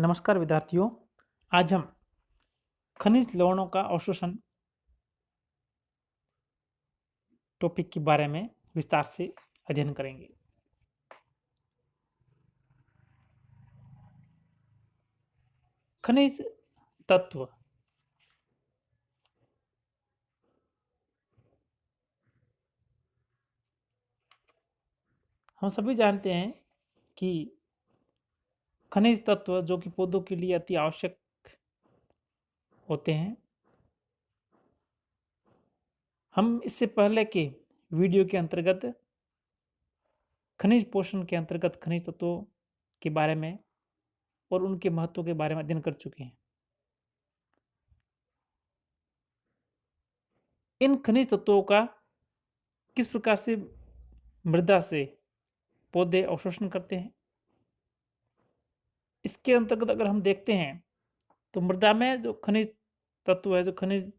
नमस्कार विद्यार्थियों। आज हम खनिज लवणों का अवशोषण टॉपिक के बारे में विस्तार से अध्ययन करेंगे। खनिज तत्व हम सभी जानते हैं कि खनिज तत्व जो कि पौधों के लिए अति आवश्यक होते हैं। हम इससे पहले के वीडियो के अंतर्गत खनिज पोषण के अंतर्गत खनिज तत्वों के बारे में और उनके महत्व के बारे में अध्ययन कर चुके हैं। इन खनिज तत्वों का किस प्रकार से मृदा से पौधे अवशोषण करते हैं, इसके अंतर्गत अगर हम देखते हैं तो मृदा में जो खनिज तत्व है, जो खनिज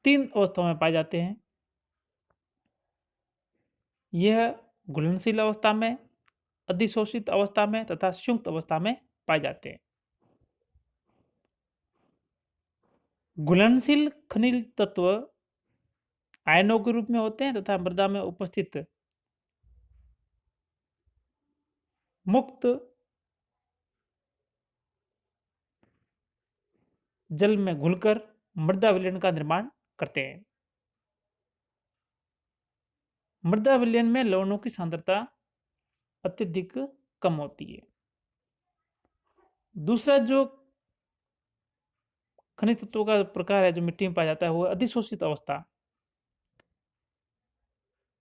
तीन अवस्थाओं में पाए जाते हैं। यह घुलनशील अवस्था में, अधिशोषित अवस्था में तथा संयुक्त अवस्था में पाए जाते हैं। घुलनशील खनिज तत्व आयनों के रूप में होते हैं तथा मृदा में उपस्थित मुक्त जल में घुलकर मृदा विलयन का निर्माण करते हैं। मृदा विलयन में लवणों की सांद्रता अत्यधिक कम होती है। दूसरा जो खनिज तत्वों का प्रकार है जो मिट्टी में पाया जाता है, वो अधिशोषित अवस्था।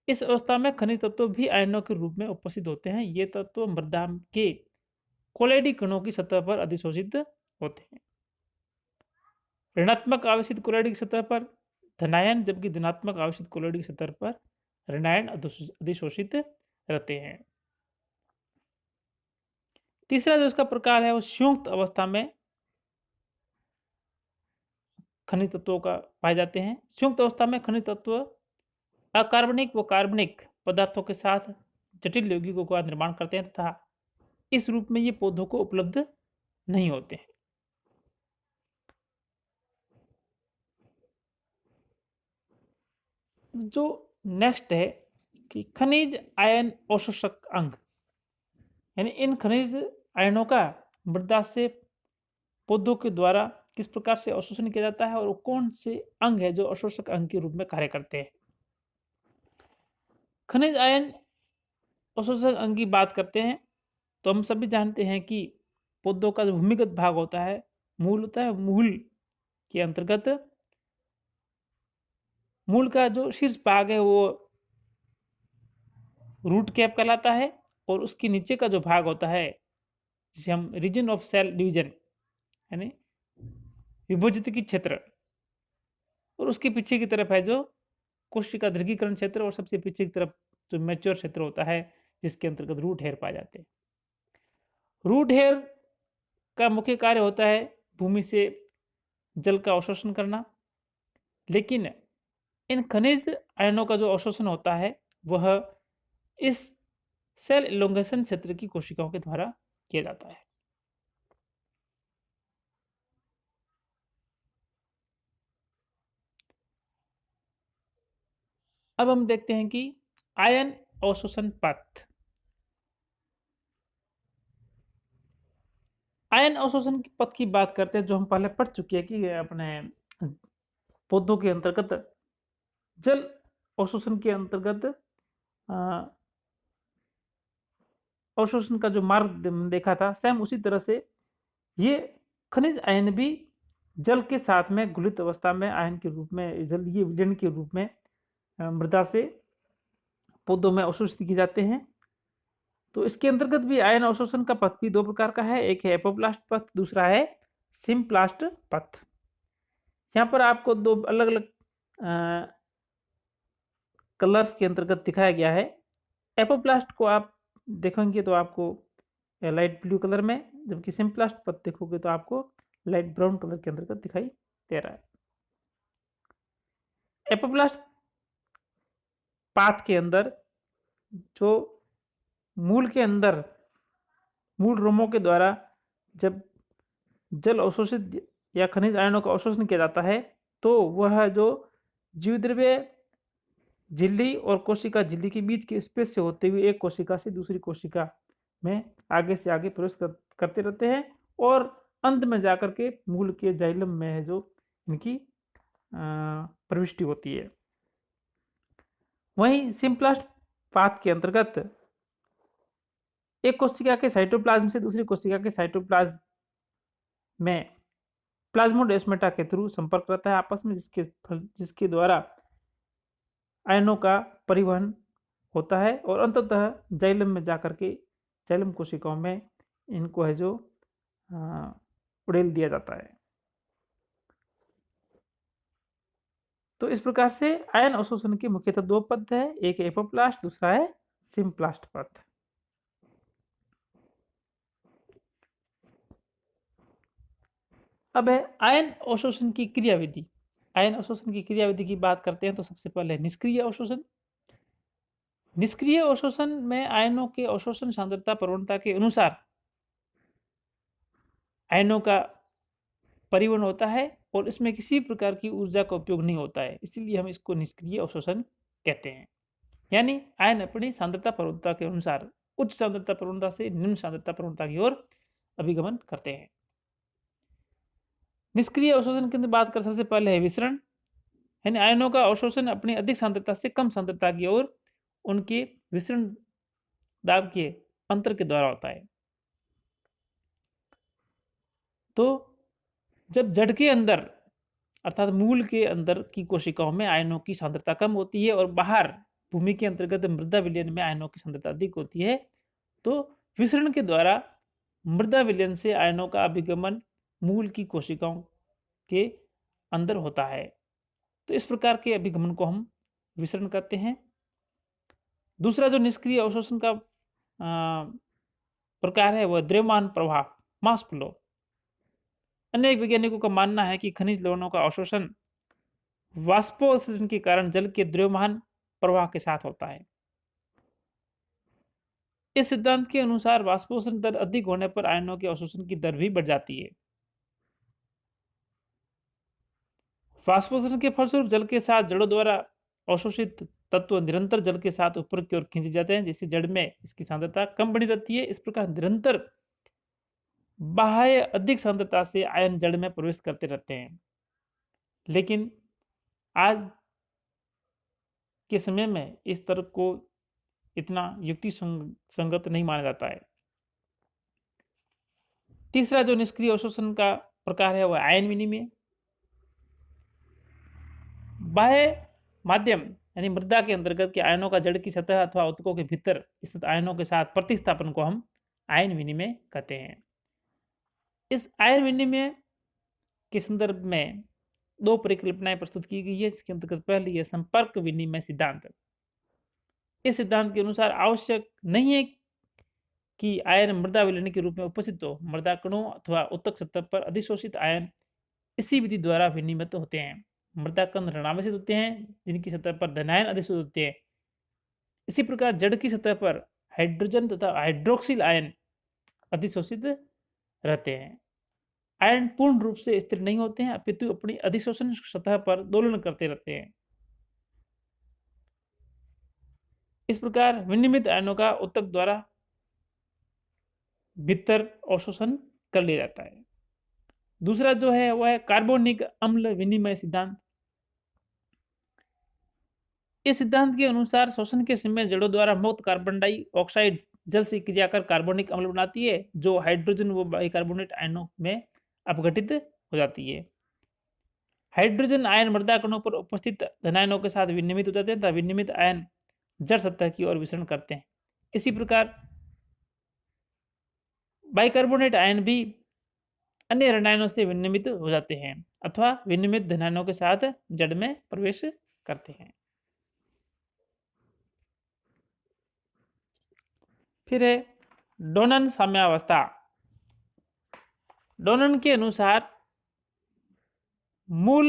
इस अवस्था में खनिज तत्व भी आयनों के रूप में उपस्थित होते हैं। ये तत्व मृदा के कोलेडी कणों की सतह पर अधिशोषित होते हैं। ऋणात्मक आवेशित कोलेडी की सतह पर धनायन, जबकि धनात्मक आवेशित कोलेडी की सतह पर ऋणायन अधिशोषित रहते हैं। तीसरा जो इसका प्रकार है वो संयुक्त अवस्था में खनिज तत्वों का पाए जाते हैं। संयुक्त अवस्था में खनिज तत्व अकार्बनिक व कार्बनिक पदार्थों के साथ जटिल यौगिकों का निर्माण करते हैं तथा इस रूप में ये पौधों को उपलब्ध नहीं होते हैं। जो नेक्स्ट है कि खनिज आयन अवशोषक अंग, यानी इन खनिज आयनों का मृदा से पौधों के द्वारा किस प्रकार से अवशोषण किया जाता है और वो कौन से अंग है जो अवशोषक अंग के रूप में कार्य करते हैं। खनिज आयन अवशोषक अंग की बात करते हैं तो हम सभी जानते हैं कि पौधों का जो भूमिगत भाग होता है, मूल होता है, मूल के अंतर्गत मूल का जो शीर्ष भाग है वो रूट कैप कहलाता है और उसके नीचे का जो भाग होता है जिसे हम रीजन ऑफ सेल डिवीजन यानी विभजित की क्षेत्र, और उसके पीछे की तरफ है जो कोशिका दीर्घीकरण क्षेत्र, और सबसे पीछे की तरफ जो मैच्योर क्षेत्र होता है जिसके अंतर्गत रूट हेयर पाए जाते हैं। रूट हेयर का मुख्य कार्य होता है भूमि से जल का अवशोषण करना, लेकिन इन खनिज आयनों का जो अवशोषण होता है वह इस सेल इलोंगेशन क्षेत्र की कोशिकाओं के द्वारा किया जाता है। अब हम देखते हैं कि आयन अवशोषण पथ। आयन अवशोषण पथ की बात करते हैं जो हम पहले पढ़ चुके हैं कि अपने पौधों के अंतर्गत जल अवशोषण के अंतर्गत अवशोषण का जो मार्ग देखा था, सेम उसी तरह से ये खनिज आयन भी जल के साथ में घुलित अवस्था में आयन के रूप में जलीय विलयन के रूप में मृदा से पौधों में अवशोषित किए जाते हैं। तो इसके अंतर्गत भी आयन अवशोषण का पथ भी दो प्रकार का है, एक है एपोप्लास्ट पथ, दूसरा है सिम्प्लास्ट पथ। यहाँ पर आपको दो अलग अलग कलर्स के अंतर्गत दिखाया गया है। एपोप्लास्ट को आप देखेंगे तो आपको लाइट ब्लू कलर में, जबकि सिम्प्लास्ट पथ देखोगे तो आपको लाइट ब्राउन कलर के अंतर्गत दिखाई दे रहा है। एपोप्लास्ट पाथ के अंदर जो मूल के अंदर मूल रोमों के द्वारा जब जल अवशोषित या खनिज आयनों का अवशोषण किया जाता है तो वह जो जीवद्रव्य झिल्ली और कोशिका झिल्ली के बीच के स्पेस से होते हुए एक कोशिका से दूसरी कोशिका में आगे से आगे प्रवेश करते रहते हैं और अंत में जाकर के मूल के जाइलम में है जो इनकी प्रविष्टि होती है। वहीं सिम्प्लास्ट पाथ के अंतर्गत एक कोशिका के साइटोप्लाज्म से दूसरी कोशिका के साइटोप्लाज्म में प्लाज्मोडेस्माटा के थ्रू संपर्क रहता है आपस में, जिसके द्वारा आयनों का परिवहन होता है और अंततः जाइलम में जाकर के जाइलम कोशिकाओं में इनको है जो उड़ेल दिया जाता है। तो इस प्रकार से आयन अवशोषण के मुख्यतः दो पथ है, एक एपोप्लास्ट, दूसरा है सिम्प्लास्ट पथ। अब है आयन अवशोषण की क्रियाविधि। आयन अवशोषण की क्रियाविधि की बात करते हैं तो सबसे पहले निष्क्रिय अवशोषण। निष्क्रिय अवशोषण में आयनों के अवशोषण सांद्रता प्रवणता के अनुसार आयनों का परिवहन होता है और इसमें किसी प्रकार की ऊर्जा का उपयोग नहीं होता है, इसलिए हम इसको निष्क्रिय अवशोषण कहते हैं। यानी आयन अपनी सांद्रता प्रवणता के अनुसार उच्च सांद्रता प्रवणता से निम्न सांद्रता प्रवणता की ओर अभिगमन करते हैं। निष्क्रिय अवशोषण की बात कर सबसे पहले है विसरण, यानी आयनों का अवशोषण अपनी अधिक सांद्रता से कम सांद्रता की ओर उनके विसरण दाब के अंतर के द्वारा होता है। तो जब जड़ के अंदर अर्थात मूल के अंदर की कोशिकाओं में आयनों की सांद्रता कम होती है और बाहर भूमि के अंतर्गत मृदा विलयन में आयनों की सांद्रता अधिक होती है, तो विसरण के द्वारा मृदा विलयन से आयनों का अभिगमन मूल की कोशिकाओं के अंदर होता है। तो इस प्रकार के अभिगमन को हम विसरण कहते हैं। दूसरा जो निष्क्रिय अवशोषण का प्रकार है वह द्रव्यमान प्रवाह, मास फ्लो। अन्य वैज्ञानिकों का मानना है कि खनिज लवणों का अवशोषण वाष्पोत्सर्जन के कारण जल के द्रव्यमान प्रवाह के साथ होता है। इस सिद्धांत के अनुसार वाष्पोत्सर्जन दर अधिक होने पर आयनों के अवशोषण की दर भी बढ़ जाती है। वाष्पोत्सर्जन के फलस्वरूप जल के साथ जड़ों द्वारा अवशोषित तत्व निरंतर जल के साथ ऊपर की ओर खींचे जाते हैं, जिससे जड़ में इसकी सांद्रता कम बनी रहती है। इस प्रकार निरंतर बाह्य अधिक सांद्रता से आयन जड़ में प्रवेश करते रहते हैं। लेकिन आज के समय में इस तर्क को इतना युक्ति संगत नहीं माना जाता है। तीसरा जो निष्क्रिय अवशोषण का प्रकार है वह आयन विनिमय। बाह्य माध्यम यानी मृदा के अंतर्गत के आयनों का जड़ की सतह अथवा ऊतकों के भीतर स्थित आयनों के साथ प्रतिस्थापन को हम आयन विनिमय कहते हैं। इस आयन विनिमय के संदर्भ में दो परिकल्पनाएं प्रस्तुत की गई है, इसके अंतर्गत पहली है संपर्क विनिमय सिद्धांत। इस सिद्धांत के अनुसार आवश्यक नहीं है कि आयन मृदा विलयन के रूप में उपस्थित हो, मृदा कणों अथवा ऊतक सतह पर अधिशोषित आयन इसी विधि द्वारा विनिमित होते हैं। मृदा कण ऋणावेशित होते हैं जिनकी सतह पर धनायन अधिशोषित होते हैं। इसी प्रकार जड़ की सतह पर हाइड्रोजन तथा हाइड्रोक्सिल आयन अधिशोषित रहते हैं। आयन पूर्ण रूप से स्थिर नहीं होते हैं, अपितु अपनी अधिशोषण सतह पर दोलन करते रहते हैं। इस प्रकार विनिमित आयनों का ऊतक द्वारा भीतर अवशोषण कर लिया जाता है। दूसरा जो है वह है कार्बोनिक अम्ल विनिमय सिद्धांत। इस सिद्धांत के अनुसार शोषण के समय जड़ों द्वारा मुक्त कार्बन डाइऑक्साइड जल से क्रिया कर कार्बोनिक अम्ल बनाती है, जो हाइड्रोजन व बाइकार्बोनेट आयनों में अपघटित हो जाती है। हाइड्रोजन आयन मृदा कणों पर उपस्थित धनायनों के साथ विनिमित हो जाते हैं तथा विनिमित आयन जड़ सतह की ओर विसरण करते हैं। इसी प्रकार बाइकार्बोनेट आयन भी अन्य ऋणायनों से विनिमित हो जाते हैं अथवा विनिमित धनायनों के साथ जड़ में प्रवेश करते हैं। फिर है डोनन साम्यावस्था। डोनन के अनुसार मूल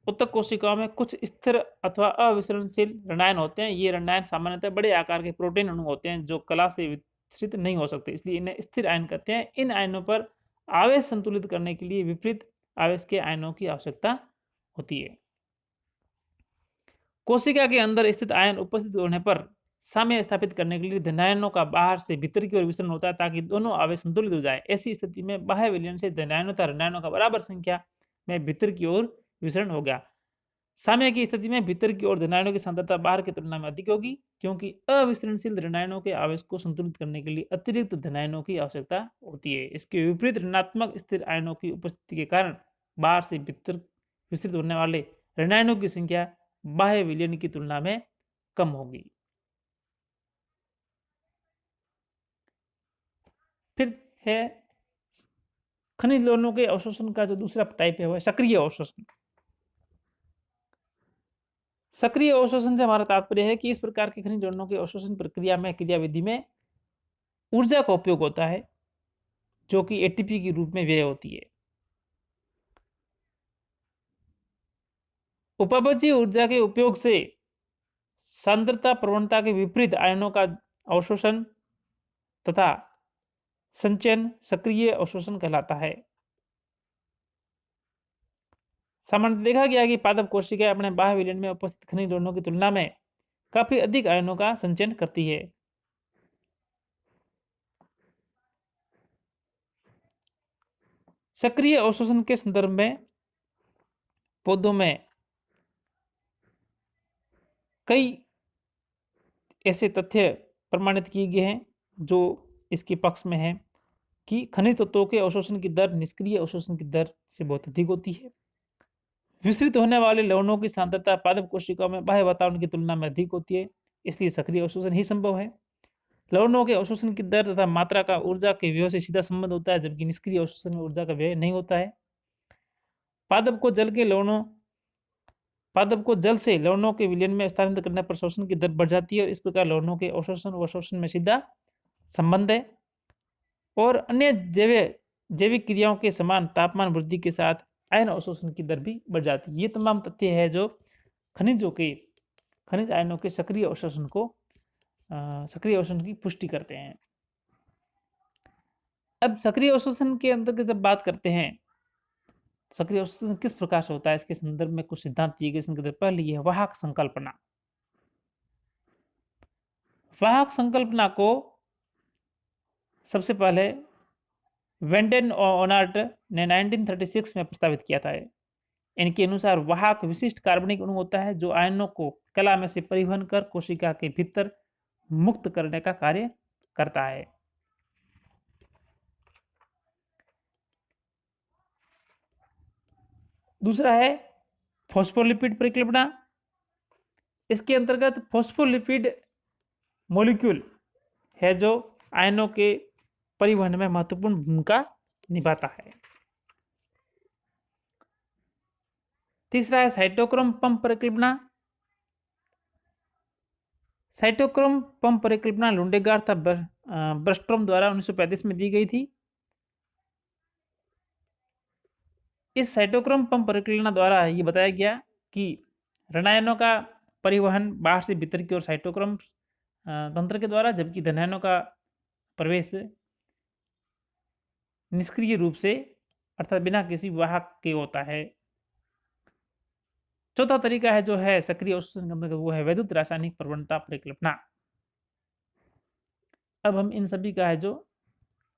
ऊतक कोशिकाओं में कुछ स्थिर अथवा अविसरणशील रणयन होते हैं। ये रणयन सामान्यतः बड़े आकार के प्रोटीन अणु होते हैं जो कला से विस्तृत नहीं हो सकते, इसलिए इन्हें स्थिर आयन कहते हैं। इन आयनों पर आवेश संतुलित करने के लिए विपरीत आवेश के आयनों की आवश्यकता होती है। कोशिका के अंदर स्थित आयन उपस्थित होने पर साम्य स्थापित करने के लिए धनायनों का बाहर से भीतर की ओर विसरण होता है ताकि दोनों आवेश संतुलित हो जाए। ऐसी स्थिति में बाह्य विलयन से धनायनों तथा ऋणायनों का बराबर संख्या में भीतर की ओर विसरण हो गया। साम्य की स्थिति में भीतर की ओर धनायनों की सांद्रता बाहर की तुलना में अधिक होगी, क्योंकि अविसरणशील ऋणायनों के आवेश को संतुलित करने के लिए अतिरिक्त धनायनों की आवश्यकता होती है। इसके विपरीत ऋणात्मक स्थिर आयनों की उपस्थिति के कारण बाहर से भीतर विस्तृत होने वाले ऋणायनों की संख्या बाह्य विलयन की तुलना में कम होगी। फिर है खनिज लवणों के अवशोषण का जो दूसरा टाइप है वह सक्रिय अवशोषण। सक्रिय अवशोषण से हमारा तात्पर्य है कि इस प्रकार के खनिज लवणों के अवशोषण प्रक्रिया में क्रियाविधि में ऊर्जा का उपयोग होता है जो कि एटीपी के रूप में व्यय होती है। उपभोज्य ऊर्जा के उपयोग से सांद्रता प्रवणता के विपरीत आयनों का अवशोषण तथा संचयन सक्रिय अवशोषण कहलाता है। सामान्य देखा गया कि पादप कोशिकाएं अपने बाह्य विलयन में उपस्थित खनिज लवणों की तुलना में काफी अधिक आयनों का संचयन करती है। सक्रिय अवशोषण के संदर्भ में पौधों में कई ऐसे तथ्य प्रमाणित किए गए हैं जो इसके पक्ष में है कि खनिज तत्वों के अवशोषण की दर निष्क्रिय अवशोषण की दर से बहुत अधिक होती है। विस्तृत होने वाले लवणों की सांद्रता पादप कोशिकाओं में बाह्य वातावरण की तुलना में अधिक होती है, इसलिए सक्रिय अवशोषण ही संभव है। लवणों के अवशोषण की दर तथा मात्रा का ऊर्जा के व्यय से सीधा संबंध होता है, जबकि निष्क्रिय अवशोषण में ऊर्जा का व्यय नहीं होता है। पादप को जल से लवणों के विलयन में स्थानांतरित करने पर शोषण की दर बढ़ जाती है और इस प्रकार लवणों के अवशोषण व शोषण में सीधा संबंध है। और अन्य जैविक क्रियाओं के समान तापमान वृद्धि के साथ आयन अवशोषण की दर भी बढ़ जाती है। ये तमाम तथ्य है जो खनिज आयनों के सक्रिय अवशोषण की पुष्टि करते हैं। अब सक्रिय अवशोषण के अंतर्गत जब बात करते हैं सक्रिय अवशोषण किस प्रकार से होता है, इसके संदर्भ में कुछ सिद्धांत दिए गए। पहले ये वाहक संकल्पना। वाहक संकल्पना को सबसे पहले वेंडेन और ओनार्ट ने 1936 में प्रस्तावित किया था। इनके अनुसार वाहक विशिष्ट कार्बनिक अणु होता है जो आयनों को कला में से परिवहन कर कोशिका के भीतर मुक्त करने का कार्य करता है। दूसरा है फॉस्फोलिपिड परिकल्पना। इसके अंतर्गत फॉस्फोलिपिड मॉलिक्यूल है जो आयनों के परिवहन में महत्वपूर्ण भूमिका निभाता है। तीसरा है साइटोक्रोम पंप परिकल्पना। साइटोक्रोम पंप परिकल्पना लुंडेगार्ड तथा ब्रस्ट्रोम द्वारा 1935 में दी गई थी। इस साइटोक्रोम पंप परिकल्पना द्वारा ये बताया गया कि ऋणायनों का परिवहन बाहर से भीतर की ओर साइटोक्रोम तंत्र के द्वारा, जबकि धनायनों का प्रवेश निष्क्रिय रूप से अर्थात बिना किसी वाहक के होता है। चौथा तरीका है जो है सक्रिय अवशोषण के अंतर्गत, वो है वैद्युत रासायनिक प्रवणता परिकल्पना। अब हम इन सभी का है जो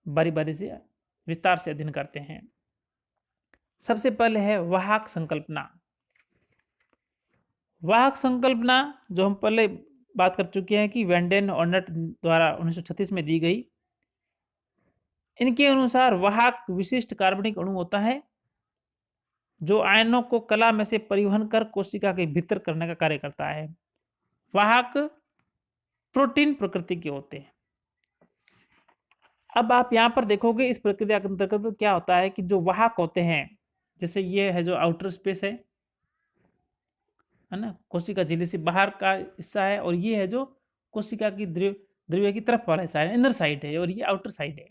बारी बारी से विस्तार से अध्ययन करते हैं। सबसे पहले है वाहक संकल्पना। वाहक संकल्पना जो हम पहले बात कर चुके हैं कि वेंडेन ओनार्ट द्वारा 1936 में दी गई। इनके अनुसार वाहक विशिष्ट कार्बनिक अणु होता है जो आयनों को कला में से परिवहन कर कोशिका के भीतर करने का कार्य करता है। वाहक प्रोटीन प्रकृति के होते हैं। अब आप यहाँ पर देखोगे इस प्रक्रिया के अंतर्गत क्या होता है कि जो वाहक होते हैं, जैसे ये है जो आउटर स्पेस है ना, कोशिका झिल्ली से बाहर का हिस्सा है, और ये है जो कोशिका की द्रव्य की तरफ वाला हिस्सा है, इनर साइड है, और ये आउटर साइड है।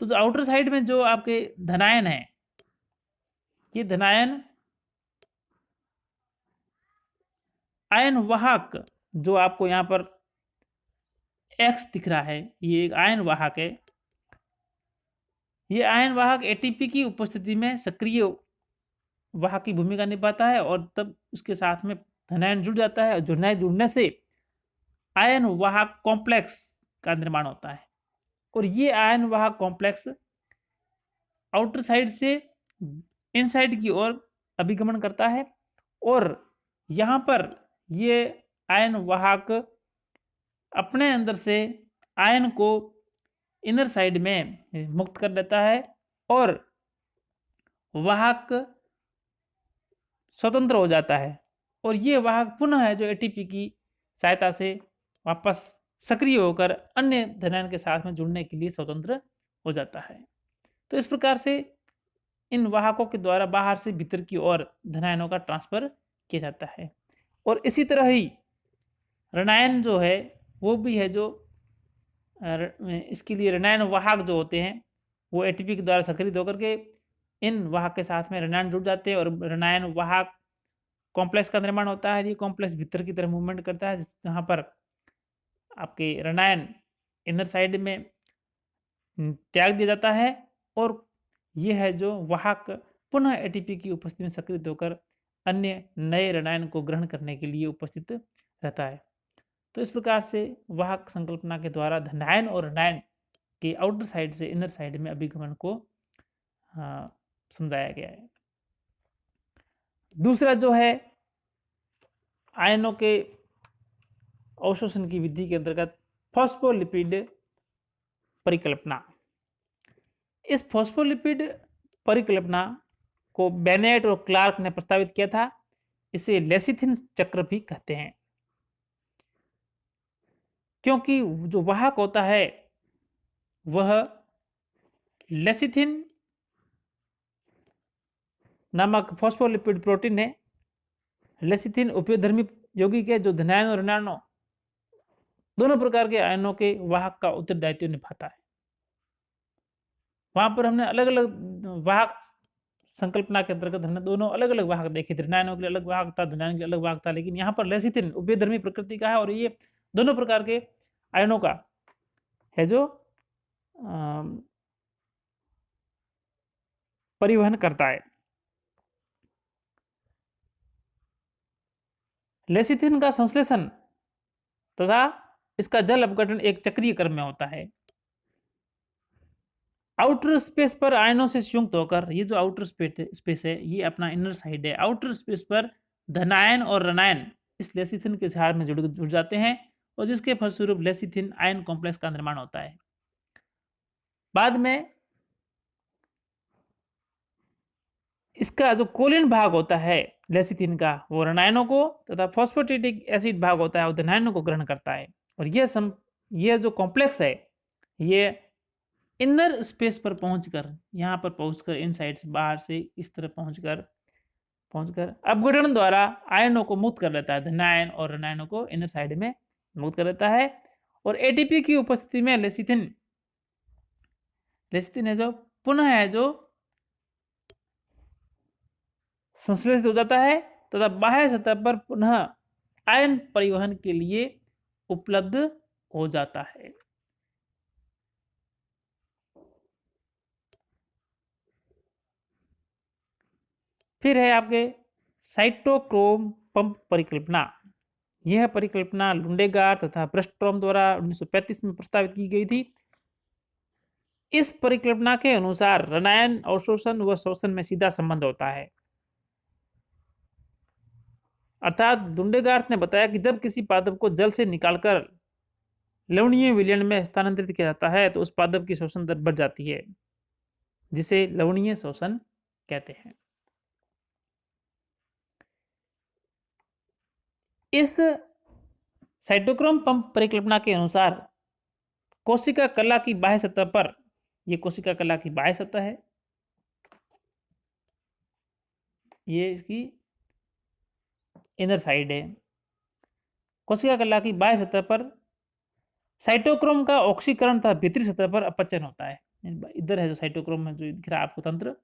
तो जो आउटर साइड में जो आपके धनायन है, ये धनायन आयन वाहक जो आपको यहाँ पर एक्स दिख रहा है, ये एक आयन वाहक है। ये आयन वाहक एटीपी की उपस्थिति में सक्रिय वाहक की भूमिका निभाता है और तब उसके साथ में धनायन जुड़ जाता है और जुड़ने से आयन वाहक कॉम्प्लेक्स का निर्माण होता है। और ये आयन वाहक कॉम्प्लेक्स आउटर साइड से इनसाइड की ओर अभिगमन करता है और यहाँ पर ये आयन वाहक अपने अंदर से आयन को इनर साइड में मुक्त कर देता है और वाहक स्वतंत्र हो जाता है और ये वाहक पुनः है जो एटीपी की सहायता से वापस सक्रिय होकर अन्य धनायन के साथ में जुड़ने के लिए स्वतंत्र हो जाता है। तो इस प्रकार से इन वाहकों के द्वारा बाहर से भीतर की ओर धनायनों का ट्रांसफर किया जाता है। और इसी तरह ही ऋणायन जो है वो भी है जो इसके लिए ऋणायन वाहक जो होते हैं वो एटीपी के द्वारा सक्रिय होकर के इन वाहक के साथ में ऋणायन जुड़ जाते हैं और ऋणायन वाहक कॉम्प्लेक्स का निर्माण होता है। ये कॉम्प्लेक्स भीतर की तरफ मूवमेंट करता है जहाँ पर आपके ऋणायन इनर साइड में त्याग दिया जाता है और यह है जो वाहक पुनः एटीपी की उपस्थिति में सक्रिय होकर अन्य नए ऋणायन को ग्रहण करने के लिए उपस्थित रहता है। तो इस प्रकार से वाहक संकल्पना के द्वारा धनायन और ऋणायन के आउटर साइड से इनर साइड में अभिगमन को समझाया गया है। दूसरा जो है आयनों के अवशोषण की विधि के अंतर्गत फॉस्फोलिपिड परिकल्पना। इस फॉस्फोलिपिड परिकल्पना को बेनेट और क्लार्क ने प्रस्तावित किया था। इसे लेसिथिन चक्र भी कहते हैं क्योंकि जो वाहक होता है वह लेसिथिन नामक फॉस्फोलिपिड प्रोटीन है। लेसिथिन उपयोधर्मी यौगिक है जो धनायन और ऋणायनों दोनों प्रकार के आयनों के वाहक का उत्तरदायित्व निभाता है। वहां पर हमने अलग अलग वाहक संकल्पना के अंतर्गत हमने दोनों अलग अलग वाहक देखे थे। ऋणायनों के लिए अलग वाहक था, धनायनों के लिए अलग वाहक था, लेकिन यहाँ पर लेसिथिन उपयोधर्मी प्रकृति का है और ये दोनों प्रकार के आयनों का है जो परिवहन करता है। लेसिथिन का संश्लेषण तथा इसका जल अपघटन एक चक्रीय क्रम में होता है। आउटर स्पेस पर आयनों से संयुक्त होकर ये जो आउटर स्पेस है ये अपना इनर साइड है। आउटर स्पेस पर धनायन और ऋणायन इस लेसिथिन के साथ में जुड़ जाते हैं और जिसके फलस्वरूप लेसिथिन आयन कॉम्प्लेक्स का निर्माण होता है। बाद में इसका जो कोलिन भाग होता है लेसिथिन का वो ऋणायनों को तथा फॉस्फेटिक एसिड भाग होता है वो धनायनों को ग्रहण करता है और यह जो कॉम्प्लेक्स है ये इनर स्पेस पर पहुंचकर यहाँ पर पहुंचकर इन साइड से बाहर से इस तरह पहुंचकर अपघटन द्वारा आयनों को मुक्त कर देता है। धनायन और ऋणायनों को इनर साइड में मुक्त कर देता है और एटीपी की उपस्थिति में लेसिथिन है जो पुनः है जो संश्लेषित हो जाता है तथा बाह्य सतह पर पुनः आयन परिवहन के लिए उपलब्ध हो जाता है। फिर है आपके साइटोक्रोम पंप परिकल्पना। यह परिकल्पना लुंडेगार तथा ब्रस्ट्रॉम द्वारा 1935 में प्रस्तावित की गई थी। इस परिकल्पना के अनुसार ऋणायन अवशोषण व शोषण में सीधा संबंध होता है। अर्थात लुंडेगार्थ ने बताया कि जब किसी पादप को जल से निकालकर लवणीय विलयन में स्थानांतरित किया जाता है तो उस पादप की शोषण दर बढ़ जाती है जिसे लवणीय शोषण कहते हैं। इस साइटोक्रोम पंप परिकल्पना के अनुसार कोशिका कला की बाह्य सतह पर, यह कोशिका कला की बाह्य सतह है, ये इसकी इनर साइड है। कोशिका कला की बाह्य सतह पर साइटोक्रोम का ऑक्सीकरण तथा भीतरी सतह पर अपचयन होता है। इधर है जो साइटोक्रोम में जो दिख रहा है आपको तंत्र,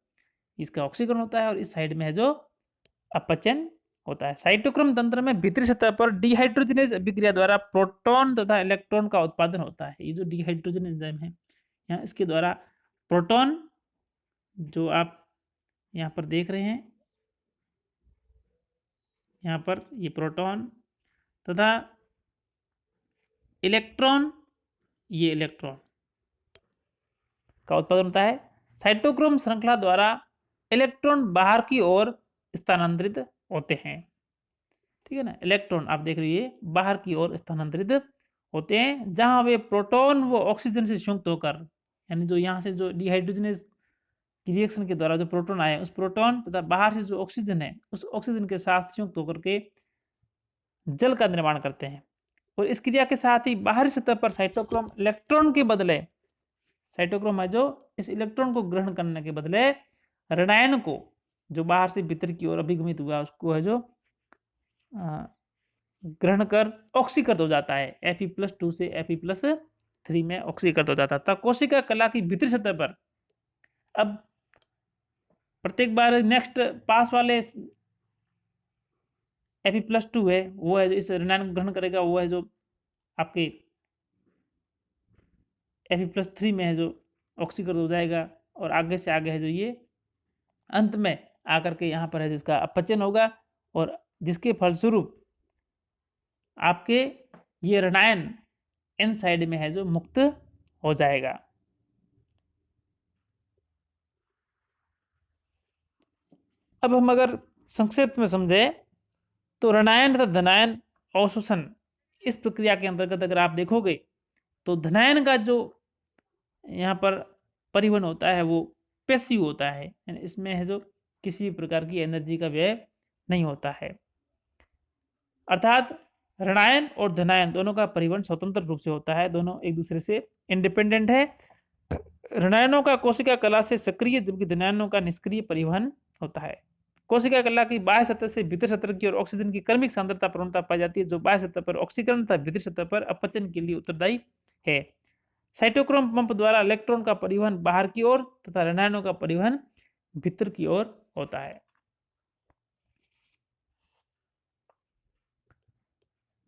इसका ऑक्सीकरण होता है और इस साइड में है जो अपचयन होता है। साइटोक्रोम तंत्र में भीतरी सतह पर डिहाइड्रोजनेज अभिक्रिया द्वारा प्रोटॉन तथा इलेक्ट्रॉन का उत्पादन होता है। ये जो डिहाइड्रोजन एंजाइम है, यहाँ इसके द्वारा प्रोटॉन, जो आप यहाँ पर देख रहे हैं, यहाँ पर ये प्रोटॉन तथा इलेक्ट्रॉन, ये इलेक्ट्रॉन का उत्पादन होता है। साइटोक्रोम श्रृंखला द्वारा इलेक्ट्रॉन बाहर की ओर स्थानांतरित होते हैं। ठीक है ना, इलेक्ट्रॉन आप देख रही है बाहर की ओर स्थानांतरित होते हैं, जहां वे प्रोटॉन व ऑक्सीजन से संयुक्त होकर, यानी जो यहाँ से जो डिहाइड्रोजनेज की रिएक्शन के द्वारा जो प्रोटॉन आए, उस प्रोटॉन तथा बाहर से जो ऑक्सीजन है, उस ऑक्सीजन के साथ संयुक्त होकर के जल का निर्माण करते हैं। और इस क्रिया के साथ ही बाहरी सतह पर साइटोक्रोम इलेक्ट्रॉन के बदले, साइटोक्रोम है जो इस इलेक्ट्रॉन को ग्रहण करने के बदले ऋणायन को, जो बाहर से भीतर की ओर अभिगमित हुआ, उसको है जो ग्रहण कर ऑक्सीकृत हो जाता है। Fe+2 से Fe+3 में ऑक्सीकृत हो जाता है। कोशिका कला की भीतरी सतह पर अब प्रत्येक बार नेक्स्ट पास वाले Fe+2 है, वो है जो इस ऋणायन को ग्रहण करेगा, वो है जो आपके Fe+3 में है जो ऑक्सीकृत हो जाएगा, और आगे से आगे है जो ये अंत में आकर के यहाँ पर है जिसका अपचयन होगा, और जिसके फलस्वरूप आपके ये ऋणायन इन साइड में है जो मुक्त हो जाएगा। अब हम अगर संक्षिप्त में समझे तो ऋणायन तथा धनायन अवशोषण, इस प्रक्रिया के अंतर्गत अगर आप देखोगे तो धनायन का जो यहाँ पर परिवहन होता है वो पैसिव होता है, यानी इसमें है जो किसी भी प्रकार की एनर्जी का व्यय नहीं होता है। अर्थात ऋणायन और धनायन दोनों का परिवहन स्वतंत्र रूप से होता है, दोनों एक दूसरे से इंडिपेंडेंट है। ऋणायनों का कोशिका कला से सक्रिय जबकि धनायनों का निष्क्रिय परिवहन होता है। कोशिका कला की बाह्य सतह से भीतर सतह की ओर ऑक्सीजन की क्रमिक सांद्रता प्रवणता पाई जाती है, जो बाह्य सतह पर ऑक्सीकरण तथा भीतरी सतह पर अपचयन के लिए उत्तरदायी है। साइटोक्रोम पंप द्वारा इलेक्ट्रॉन का परिवहन बाहर की ओर तथा ऋणायनों का परिवहन भीतर की ओर होता है।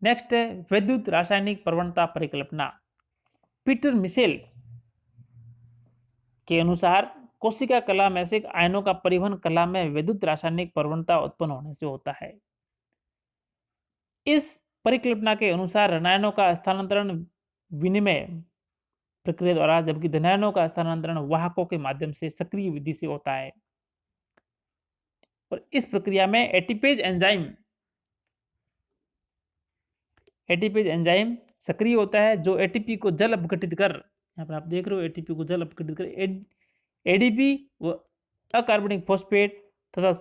नेक्स्ट है विद्युत रासायनिक प्रवणता परिकल्पना। पीटर मिशेल के अनुसार कोशिका कला में से आयनों का परिवहन कला में विद्युत रासायनिक प्रवणता उत्पन्न होने से होता है। इस परिकल्पना के अनुसार ऋणायनों का स्थानांतरण विनिमय प्रक्रिया द्वारा, जबकि धनायनों का स्थानांतरण वाहकों के माध्यम से सक्रिय विधि से होता है। और इस प्रक्रिया में एटीपेज एंजाइम सक्रिय होता है, जो एटीपी को जल अपघटित कर, यहाँ पर आप देख रहे हो एटीपी को जल अपघटित कर एडीपी व अकार्बनिक फॉस्फेट तथा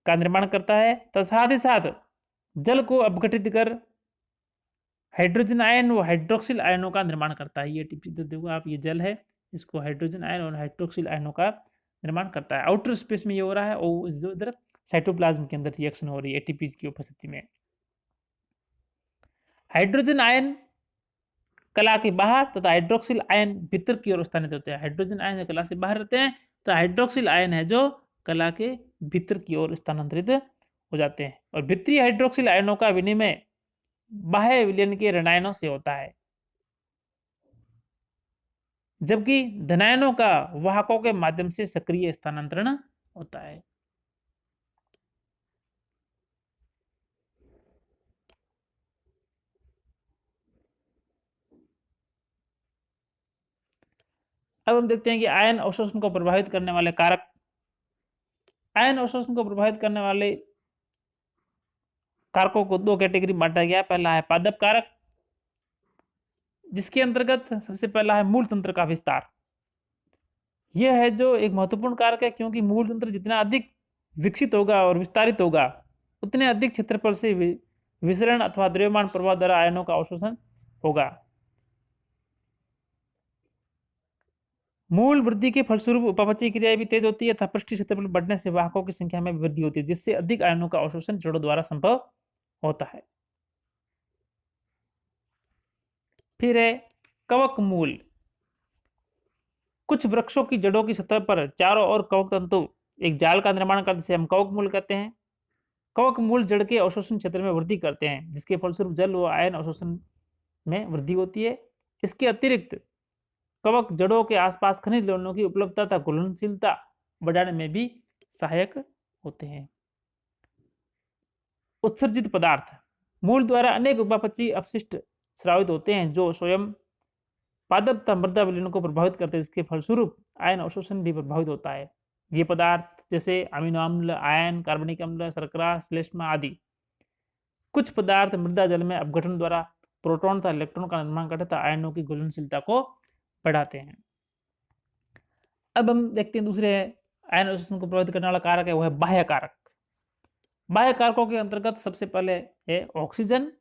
का निर्माण करता है, तथा साथ ही साथ जल को अपघटित कर हाइड्रोजन आयन व हाइड्रोक्सिल आयनों का निर्माण करता है। ये एटीपी तो देखो आप, ये जल है, इसको हाइड्रोजन आयन और हाइड्रोक्सिल आयनों का निर्माण करता है। आउटर स्पेस में ये हो रहा है, और जो इधर साइटोप्लाज्म के अंदर रिएक्शन हो रही है एटीपी की उपस्थिति में। हाइड्रोजन आयन कला के बाहर तथा हाइड्रोक्सिल आयन भीतर की ओर स्थानित होते हैं। हाइड्रोजन आयन जो कला से बाहर रहते हैं, तो हाइड्रोक्सिल आयन है जो कला के भीतर की ओर स्थानांतरित हो जाते हैं। और भीतरी हाइड्रोक्सिल आयनों का विनिमय बाह्य विलयन के ऋणायनों से होता है, जबकि धनायनों का वाहकों के माध्यम से सक्रिय स्थानांतरण होता है। अब हम देखते हैं कि आयन अवशोषण को प्रभावित करने वाले कारक। आयन अवशोषण को प्रभावित करने वाले कारकों को दो कैटेगरी बांटा गया है। पहला है पादप कारक, जिसके अंतर्गत सबसे पहला है मूल तंत्र का विस्तार। यह है जो एक महत्वपूर्ण कारक है, क्योंकि मूल तंत्र जितना अधिक विकसित होगा और विस्तारित होगा, उतने अधिक क्षेत्रफल से विसरण अथवा द्रव्यमान प्रवाह द्वारा आयनों का अवशोषण होगा। मूल वृद्धि के फलस्वरूप उपापचयी क्रिया भी तेज होती है तथा पृष्ठीय क्षेत्रफल बढ़ने से वाहकों की संख्या में वृद्धि होती है, जिससे अधिक आयनों का अवशोषण जड़ों द्वारा संभव होता है। फिर है कवक मूल। कुछ वृक्षों की जड़ों की सतह पर चारों ओर कवक तंतु एक जाल का निर्माण करते, जिसे हम कवक मूल कहते हैं। कवक मूल जड़ के अवशोषण क्षेत्र में वृद्धि करते हैं, जिसके फलस्वरूप जल व आयन अवशोषण में वृद्धि होती है। इसके अतिरिक्त कवक जड़ों के आसपास खनिज लवणों की उपलब्धता तथा घुलनशीलता बढ़ाने में भी सहायक होते हैं। उत्सर्जित पदार्थ मूल द्वारा अनेक उपापचयी अपशिष्ट स्रावित होते हैं, जो स्वयं पादप तथा मृदा विलयन को प्रभावित करते हैं, जिसके फलस्वरूप आयन अवशोषण भी प्रभावित होता है। ये पदार्थ जैसे अमीनो अम्ल, आयन, कार्बनिक अम्ल, शर्करा, श्लेष्मा आदि। कुछ पदार्थ मृदा जल में अपघटन द्वारा प्रोटॉन तथा इलेक्ट्रॉन का निर्माण करते तथा आयनों की घुलनशीलता को बढ़ाते हैं। अब हम देखते हैं दूसरे आयन अवशोषण को प्रभावित करने वाला कारक है, वो है बाह्य कारक। बाह्य कारकों के अंतर्गत सबसे पहले है ऑक्सीजन।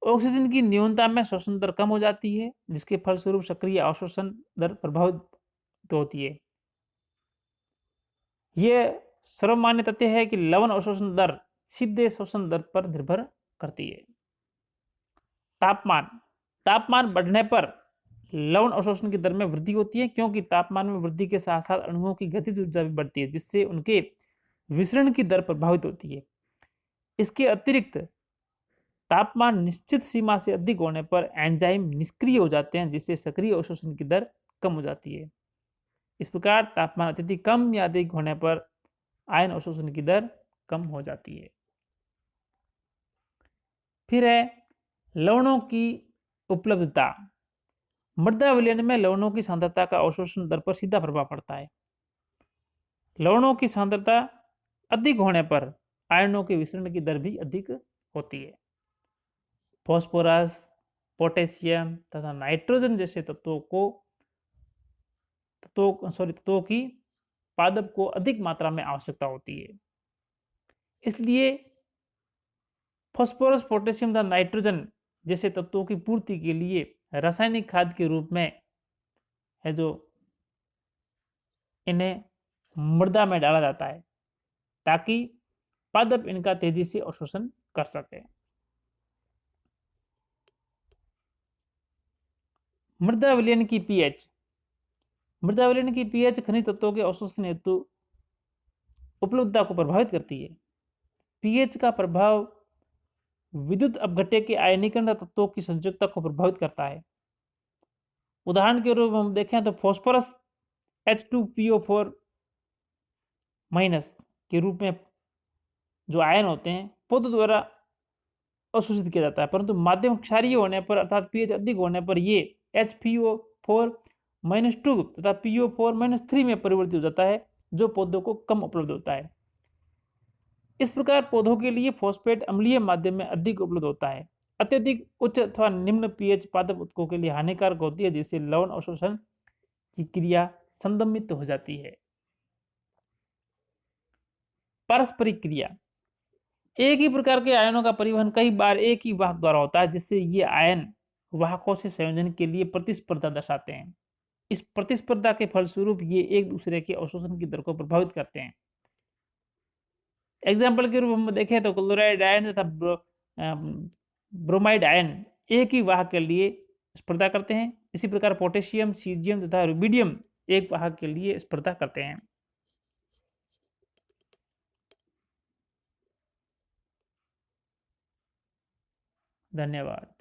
ऑक्सीजन की न्यूनता में श्वसन दर कम हो जाती है, जिसके फलस्वरूप सक्रिय अवशोषण दर प्रभावित होती है। यह सर्वमान्य तथ्य है कि लवण अवशोषण दर सीधे श्वसन दर पर निर्भर करती है। तापमान तापमान बढ़ने पर लवण अवशोषण की दर में वृद्धि होती है, क्योंकि तापमान में वृद्धि के साथ साथ अणुओं की गतिज ऊर्जा भी बढ़ती है, जिससे उनके विसरण की दर प्रभावित होती है। इसके अतिरिक्त तापमान निश्चित सीमा से अधिक होने पर एंजाइम निष्क्रिय हो जाते हैं, जिससे सक्रिय अवशोषण की दर कम हो जाती है। इस प्रकार तापमान अत्यधिक कम या अधिक होने पर आयन अवशोषण की दर कम हो जाती है। फिर है लवणों की उपलब्धता। मृदा विलयन में लवणों की सांद्रता का अवशोषण दर पर सीधा प्रभाव पड़ता है। लवणों की सांद्रता अधिक होने पर आयनों के विसरण की दर भी अधिक होती है। फास्फोरस, पोटेशियम तथा नाइट्रोजन जैसे तत्वों की पादप को अधिक मात्रा में आवश्यकता होती है। इसलिए फास्फोरस, पोटेशियम तथा नाइट्रोजन जैसे तत्वों की पूर्ति के लिए रासायनिक खाद के रूप में है जो इन्हें मृदा में डाला जाता है, ताकि पादप इनका तेजी से अवशोषण कर सके। मृदा विलयन की पीएच। मृदा विलयन की पीएच खनिज तत्वों के अवशोषण हेतु उपलब्धता को प्रभावित करती है। पीएच का प्रभाव विद्युत अपघट्य के आयनीकरण तत्वों की संयोजकता को प्रभावित करता है। उदाहरण के रूप में हम देखें तो फास्फोरस H2PO4- के रूप में जो आयन होते हैं पौधों द्वारा अवशोषित किया जाता है, परंतु माध्यम क्षारीय होने पर अर्थात पीएच अधिक होने पर ये HPO4-2 तथा PO4-3 में परिवर्तित हो जाता है, जो पौधों को कम उपलब्ध होता है। इस प्रकार पौधों के लिए फॉस्फेट अम्लीय माध्यम में अधिक उपलब्ध होता है। अत्यधिक उच्च अथवा निम्न पीएच पादप उत्तकों के लिए हानिकारक होती है, जिससे लवण अवशोषण की क्रिया संदमित हो जाती है। पारस्परिक क्रिया। एक ही प्रकार के आयनों का परिवहन कई बार एक ही वाहक द्वारा होता है, जिससे ये आयन वाहकों से संयोजन के लिए प्रतिस्पर्धा दर्शाते हैं। इस प्रतिस्पर्धा के फलस्वरूप ये एक दूसरे के अवशोषण की दर को प्रभावित करते हैं। एग्जाम्पल के रूप में देखें तो क्लोराइड आयन तथा ब्रोमाइड आयन एक ही वाहक के लिए स्पर्धा करते हैं। इसी प्रकार पोटेशियम, सीजियम तथा रुबिडियम एक वाहक के लिए स्पर्धा करते हैं। धन्यवाद।